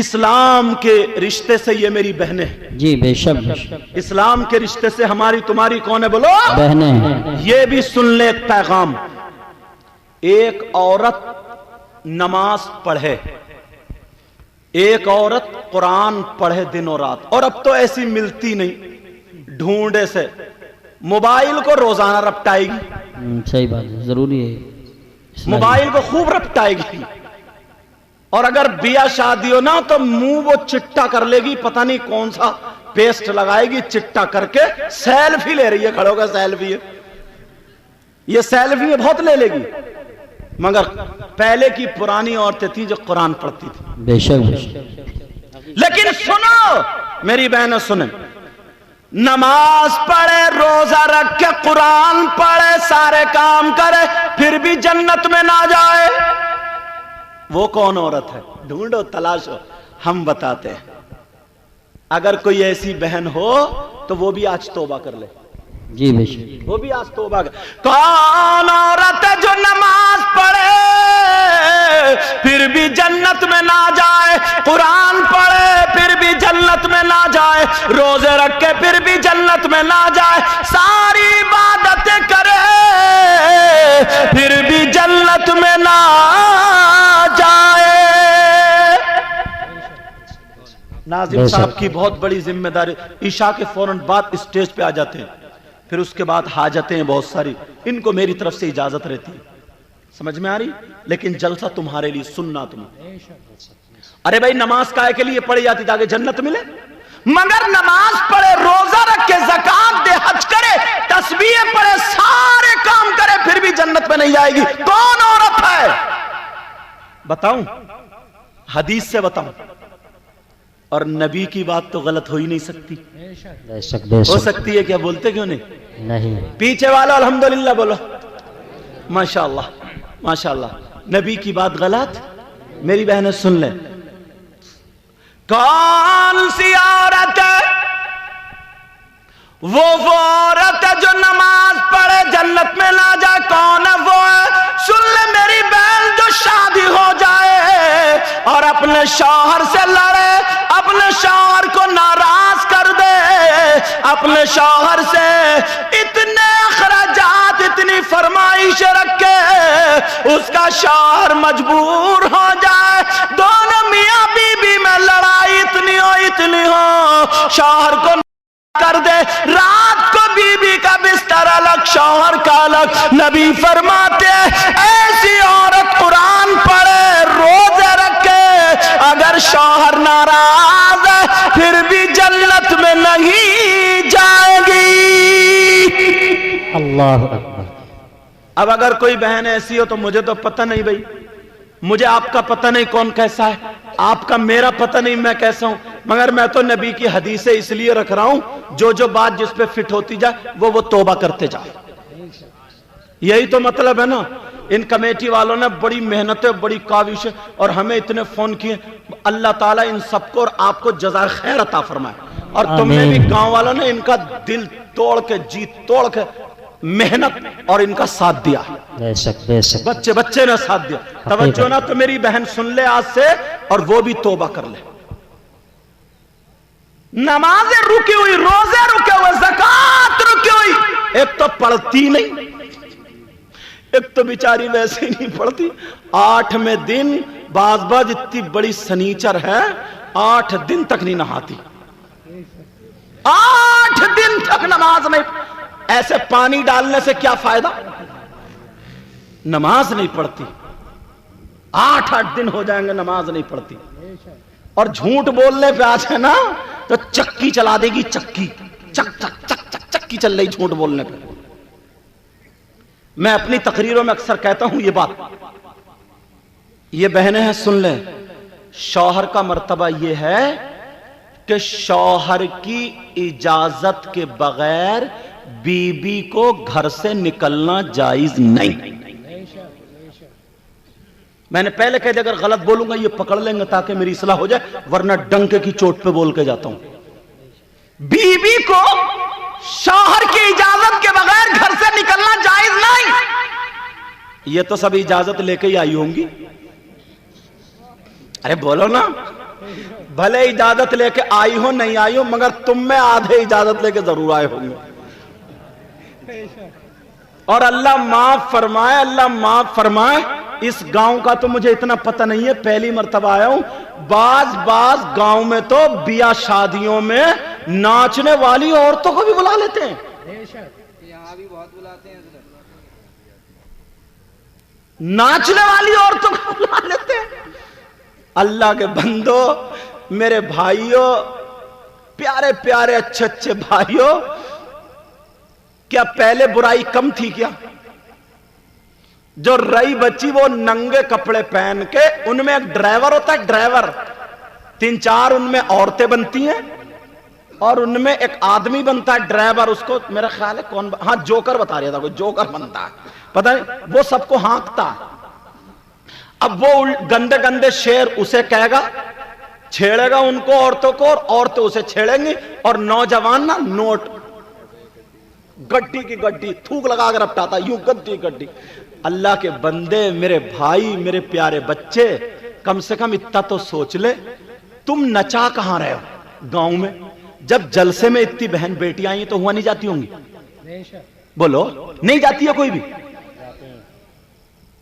اسلام کے رشتے سے یہ میری بہنیں ہیں. جی بے شک اسلام کے رشتے سے ہماری تمہاری کون ہے بولو؟ بہنیں ہیں. یہ بھی سن لے ایک پیغام. ایک عورت نماز پڑھے, ایک عورت قرآن پڑھے دن اور رات, اور اب تو ایسی ملتی نہیں, ڈھونڈے سے موبائل کو روزانہ رپٹائے گی. صحیح بات ہے, ضروری ہے, موبائل کو خوب رپٹائے گی, اور اگر بیاہ شادی ہو نا تو منہ وہ چٹا کر لے گی, پتہ نہیں کون سا پیسٹ لگائے گی, چٹا کر کے سیلفی لے رہی ہے, کھڑو گا سیلفی ہے, یہ سیلفی ہے بہت لے لے گی. مگر پہلے کی پرانی عورتیں تھیں جو قرآن پڑھتی تھی. بے شک. لیکن سنو میری بہنیں سنیں, نماز پڑھے, روزہ رکھ کے قرآن پڑھے, سارے کام کرے, پھر بھی جنت میں نہ جائے, وہ کون عورت ہے؟ ڈھونڈو, تلاشو, ہم بتاتے ہیں. اگر کوئی ایسی بہن ہو تو وہ بھی آج توبہ کر لے. جی بے شک. وہ بھی آج توبہ کر. کون عورت ہے جو نماز پڑھے پھر بھی جنت میں نہ جائے, قرآن پڑھے پھر بھی جنت میں نہ جائے, روزے رکھے پھر بھی جنت میں نہ جائے, ساری عبادتیں کرے پھر بھی جنت میں نہ جائے. ناظم صاحب کی بہت بڑی ذمہ داری. عشاء کے فوراً بعد اسٹیج پہ آ جاتے ہیں, پھر اس کے بعد حاجتیں بہت ساری, ان کو میری طرف سے اجازت رہتی ہے, سمجھ میں آ رہی, لیکن جلسہ تمہارے لیے, سننا تمہیں. ارے بھائی نماز کائے کے لیے پڑھی جاتی تاکہ جنت ملے, مگر نماز پڑھے, روزہ رکھے, زکات دے, حج کرے, تسبیح پڑھے, سارے کام کرے, پھر بھی جنت میں نہیں جائے گی. کون عورت ہے بتاؤں؟ حدیث سے بتاؤں, اور نبی کی بات تو غلط ہو ہی نہیں سکتی. ہو سکتی ہے کیا؟ بولتے کیوں نہیں؟ پیچھے والا الحمدللہ بولو. ماشاءاللہ ماشاءاللہ, نبی کی بات غلط؟ میری بہنیں سن لیں, کون سی عورت ہے وہ عورت ہے جو نماز پڑھے جنت میں نہ جائے؟ کون ہے وہ ہے؟ سن لے میری بہن, جو شادی ہو جائے اور اپنے شوہر سے لڑے, اپنے شوہر کو ناراض کر دے, اپنے شوہر سے اتنے اخراجات, اتنی فرمائش رکھے, اس کا شوہر مجبور ہو جائے, دونوں میاں بیوی میں لڑائی اتنی ہو, شوہر کو کر دے, رات کو بیوی کا بستر الگ, شوہر کا الگ. نبی فرماتے ایسی عورت قرآن پڑھے, روزے رکھے, اگر شوہر ناراض ہے پھر بھی جنت میں نہیں جائے گی. اللہ اکبر. اب اگر کوئی بہن ایسی ہو تو مجھے تو پتہ نہیں بھائی, مجھے آپ کا پتہ نہیں کون کیسا ہے, آپ کا میرا پتہ نہیں میں کیسا ہوں, مگر میں تو نبی کی حدیثیں اس لیے رکھ رہا ہوں, جو بات جس پہ فٹ ہوتی جائے وہ توبہ کرتے جائے. یہی تو مطلب ہے نا. ان کمیٹی والوں نے بڑی محنتیں, بڑی کاوشیں, اور ہمیں اتنے فون کیے. اللہ تعالیٰ ان سب کو اور آپ کو جزائے خیر عطا فرمائے, اور تم نے بھی گاؤں والوں نے ان کا دل توڑ کے, جیت توڑ کے محنت اور ان کا ساتھ دیا. بچے نے ساتھ دیا. توجہ نہ, تو میری بہن سن لے آج سے, اور وہ بھی توبہ کر لے. نمازیں رکی ہوئی, روزے رکے ہوئے, زکات رکی ہوئی, ایک تو پڑھتی نہیں, ایک تو بیچاری ویسے ہی نہیں پڑھتی. 8ویں دن بعض اتنی بڑی سنیچر ہے, 8 دن تک نہیں نہاتی, 8 دن تک نماز نہیں. ایسے پانی ڈالنے سے کیا فائدہ؟ نماز نہیں پڑھتی. 8 دن ہو جائیں گے نماز نہیں پڑھتی, اور جھوٹ بولنے پہ آج ہے نا تو چکی چلا دے گی, چکی چک چک چک چک چکی چل رہی جھوٹ بولنے پہ. میں اپنی تقریروں میں اکثر کہتا ہوں یہ بات, یہ بہنیں ہیں سن لیں, شوہر کا مرتبہ یہ ہے کہ شوہر کی اجازت کے بغیر بیوی کو گھر سے نکلنا جائز نہیں. میں نے پہلے کہہ دیا اگر غلط بولوں گا یہ پکڑ لیں گے تاکہ میری اصلاح ہو جائے, ورنہ ڈنکے کی چوٹ پہ بول کے جاتا ہوں. بیوی کو شوہر کی اجازت کے بغیر گھر سے نکلنا جائز نہیں. یہ تو سب اجازت لے کے ہی آئی ہوں گی. ارے بولو نا, भले इजाजत लेके आई हो नहीं आई हो, मगर तुम में आधे इजाजत लेके जरूर आए होंगे। और अल्लाह माफ फरमाए, अल्लाह माफ फरमाए। इस गांव का तो मुझे इतना पता नहीं है, पहली मर्तबा आया हूं। बाज गांव में तो बिया शादियों में नाचने वाली औरतों को भी बुला लेते हैं। यहाँ भी बहुत बुलाते हैं। नाचने वाली औरतों को बुला लेते हैं। अल्लाह के बंदो, मेरे भाइयों, प्यारे प्यारे अच्छे अच्छे भाइयों, क्या पहले बुराई कम थी क्या? जो रई बच्ची वो नंगे कपड़े पहन के, उनमें एक ड्राइवर होता है, ड्राइवर, 3-4 उनमें औरतें बनती हैं और उनमें एक आदमी बनता है ड्राइवर। उसको मेरा ख्याल है कौन, हाँ जोकर बता रहा था, कोई जोकर बनता है, पता नहीं, वो सबको हाँकता है। अब वो गंदे गंदे शेर उसे कहेगा, छेड़ेगा उनको, औरतों को, और औरतें उसे छेड़ेंगी, और नौजवान ना नोट गड्डी की गड्डी थूक लगा कर अपटाता, यूं गड्डी गड्डी। अल्लाह के बंदे, मेरे भाई, मेरे प्यारे बच्चे, कम से कम इतना तो सोच ले, तुम नचा कहां रहे हो गांव में? जब जलसे में इतनी बहन बेटियां आई तो हुआ नहीं जाती होंगी? बोलो, नहीं जाती है कोई भी?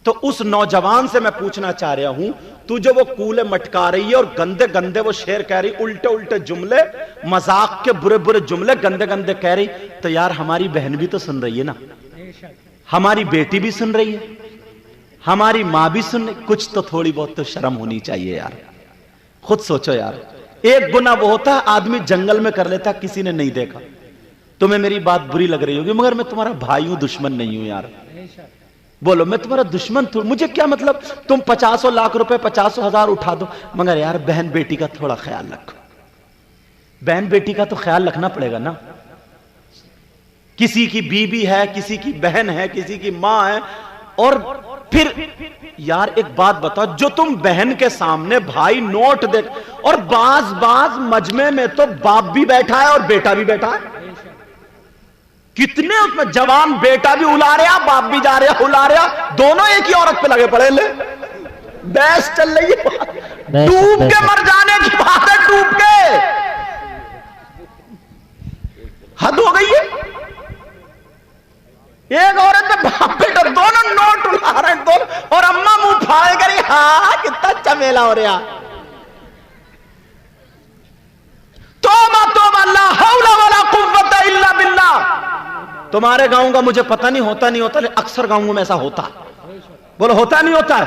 तो उस नौजवान से मैं पूछना चाह रहा हूं, तू जो वो कूले मटका रही है और गंदे गंदे वो शेर कह रही, उल्टे उल्टे जुमले, मजाक के बुरे बुरे जुमले गंदे गंदे कह रही, तो यार हमारी बहन भी तो सुन रही है ना, हमारी बेटी भी सुन रही है, हमारी मां भी सुन रही, कुछ तो थोड़ी बहुत तो शर्म होनी चाहिए यार। खुद सोचो यार, एक गुना वो होता है आदमी जंगल में कर लेता, किसी ने नहीं देखा। तुम्हें मेरी बात बुरी लग रही होगी, मगर मैं तुम्हारा भाई हूं, दुश्मन नहीं हूं यार। बोलो, मैं तुम्हारा दुश्मन थू, मुझे क्या मतलब, तुम 50 लाख रुपए 50,000 उठा दो, मगर यार बहन बेटी का थोड़ा ख्याल रखो। बहन बेटी का तो ख्याल रखना पड़ेगा ना। किसी की बीबी है, किसी की बहन है, किसी की मां है, और फिर यार एक बात बताओ, जो तुम बहन के सामने भाई नोट दे, और बाज मजमे में तो बाप भी बैठा है और बेटा भी बैठा है, कितने उसमें जवान, बेटा भी उला रहा, बाप भी जा रहा उला रहा, दोनों एक ही औरत पे लगे पड़े। ले बहस चल रही है, डूब के मर जाने की बात है, डूब के। हद हो गई है। एक औरत में बाप बेटा दोनों नोट उड़ा रहे हैं, दोनों, और अम्मा मुंह फाड़ करी, हाँ कितना चमेला हो रहा। तौबा तौबा, ला हौला वला कुव्वता इल्ला बिल्लाह। तुम्हारे गांव का मुझे पता नहीं, होता नहीं होता, लेकिन अक्सर गांवों में ऐसा होता है। बोलो, होता नहीं होता है?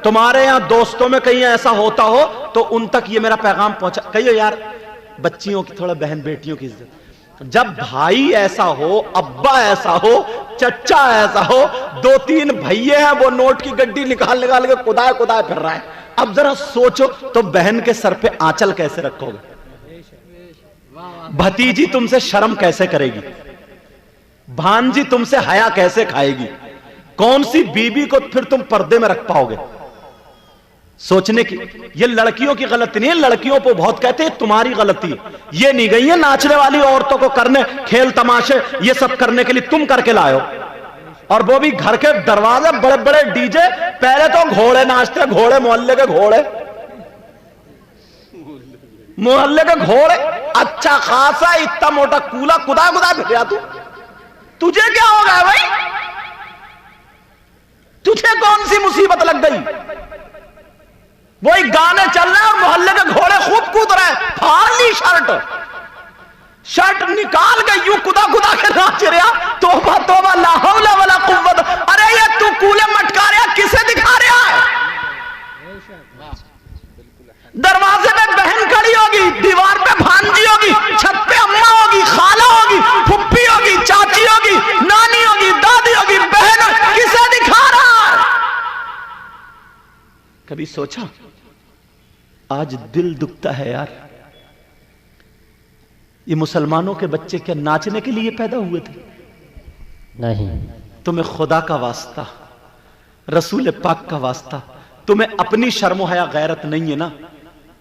तुम्हारे यहां दोस्तों में कहीं ऐसा होता हो तो उन तक ये मेरा पैगाम पहुंचा, कहियो यार बच्चियों की, थोड़ा बहन बेटियों की इज्जत। जब भाई ऐसा हो, अब्बा ऐसा हो, चचा ऐसा हो, 2-3 भैये हैं, वो नोट की गड्डी निकाल निकाल के कुदाए कुदाए फिर रहा है। अब जरा सोचो तो बहन के सर पे आंचल कैसे रखोगे? भतीजी तुमसे शर्म कैसे करेगी? भांजी तुमसे हया कैसे खाएगी? कौन सी बीबी को फिर तुम पर्दे में रख पाओगे? सोचने की, ये लड़कियों की गलती नहीं है, लड़कियों को बहुत कहते हैं तुम्हारी गलती, ये नहीं गई है नाचने वाली औरतों को करने, खेल तमाशे ये सब करने के लिए तुम करके लाओ, और वो भी घर के दरवाजे बड़े बड़े डीजे। पहले तो घोड़े नाचते, घोड़े, मोहल्ले के घोड़े, मोहल्ले के घोड़े, अच्छा खासा इतना मोटा कूला कुदा कुदा फिर तू, तुझे क्या हो गया भाई? तुझे कौन सी मुसीबत लग गई? वही गाने चल रहे हैं और मोहल्ले के घोड़े खूब कूद रहे हैं, फाड़ ली शर्ट निकाल के यूं कुदा कुदा के नाच रहा। तौबा तौबा, ला हौला वला कुव्वत। अरे ये तू कूले मटका रहा, किसे दिखा रहा है? दरवाजे में बहन खड़ी होगी, दीवार पे भांजी होगी, छत पे अम्मा होगी, खाला होगी, फुप्पी होगी, चाची होगी, नानी होगी, दादी होगी, बहन, किसे दिखा रहा है? कभी सोचा? आज दिल दुखता है यार, ये मुसलमानों के बच्चे क्या नाचने के लिए पैदा हुए थे? नहीं। तुम्हें खुदा का वास्ता, रसूल पाक का वास्ता, तुम्हें अपनी शर्म हया गैरत नहीं है ना,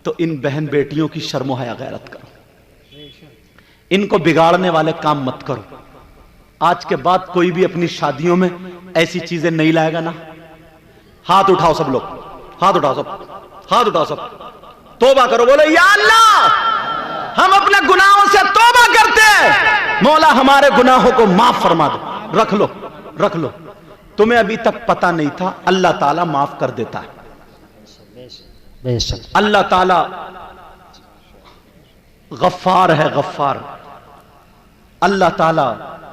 तो इन बहन बेटियों की शर्म हया गैरत करो, इनको बिगाड़ने वाले काम मत करो। आज के बाद कोई भी अपनी शादियों में ऐसी चीजें नहीं लाएगा ना। हाथ उठाओ सब लोग, हाथ उठाओ सब, हाथ उठाओ सब। तौबा करो, बोलो या अल्लाह हम अपने गुनाहों से तौबा करते हैं, मौला हमारे गुनाहों को माफ फरमा दो। रख लो, रख लो, तुम्हें अभी तक पता नहीं था, अल्लाह ताला माफ कर देता है। बेशक अल्लाह ताला गफ्फार है, गफ्फार। अल्लाह ताला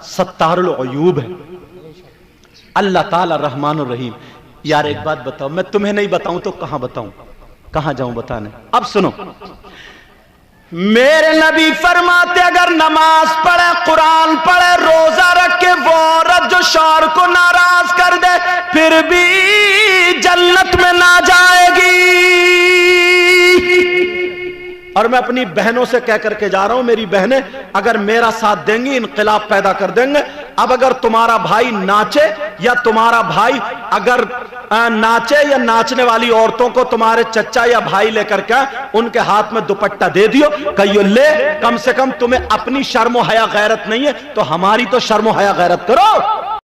सत्तारुल अयूब है। अल्लाह ताला रहमानुर रहीम। यार एक बात बताओ, मैं तुम्हें नहीं बताऊं तो कहां बताऊं, कहां जाऊं बताने। अब सुनो, मेरे नबी फरमाते अगर नमाज पढ़े, कुरान पढ़े, रोजा रखे, वो औरत जो शौहर को नाराज कर दे फिर भी जन्नत में ना जाएगी। और मैं अपनी बहनों से कह करके जा रहा हूं, मेरी बहनें अगर मेरा साथ देंगी इनकलाब पैदा कर देंगे। अब अगर तुम्हारा भाई नाचे या तुम्हारा भाई अगर नाचे या नाचने वाली औरतों को तुम्हारे चचा या भाई लेकर के उनके हाथ में दुपट्टा दे दियो, कहियो ले, कम से कम तुम्हें अपनी शर्म हया गैरत नहीं है तो हमारी तो शर्म हया गैरत करो।